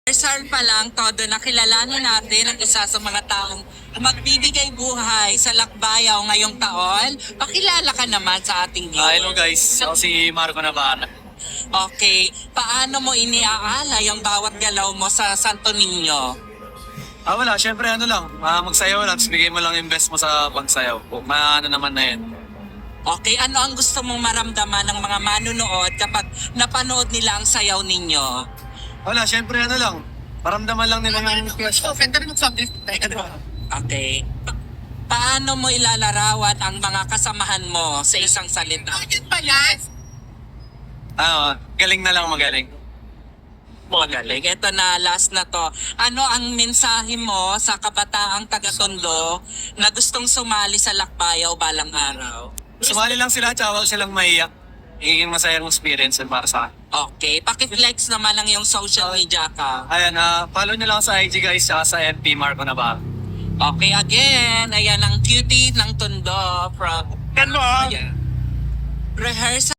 Rehearsal pa lang, todo nakilalanin natin ang isa sa mga taong magbibigay buhay sa Lakbayaw ngayong taon. Pakilala ka naman sa ating Hello viewers. guys, ako si Marco Navarra. Okay, paano mo iniaalay ang bawat galaw mo sa Santo Niño? Wala, syempre lang, magsayaw lang, tapos bigay mo lang yung best mo sa pagsayaw. Ano naman na yun. Okay, ano ang gusto mong maramdaman ng mga manunood kapag napanood nila ang sayaw ninyo? Wala, syempre lang, paramdaman lang nila yung Okay. Paano mo ilalarawan ang mga kasamahan mo sa isang salita? Galing na lang magaling. Magaling. Ito na, last na to. Ano ang mensahe mo sa kabataang taga-Tondo na gustong sumali sa Lakbayaw balang araw? Sumali lang sila, tsaka huwag silang maiyak. Higing masayang experience yun para sa akin. Okay, pakiflex naman ang yung social media ka. Ayan, follow nyo lang sa IG guys, tsaka sa FB Marco Navarra. Okay, again, ayan ang cutie ng Tondo from... Ayan. Rehearsal.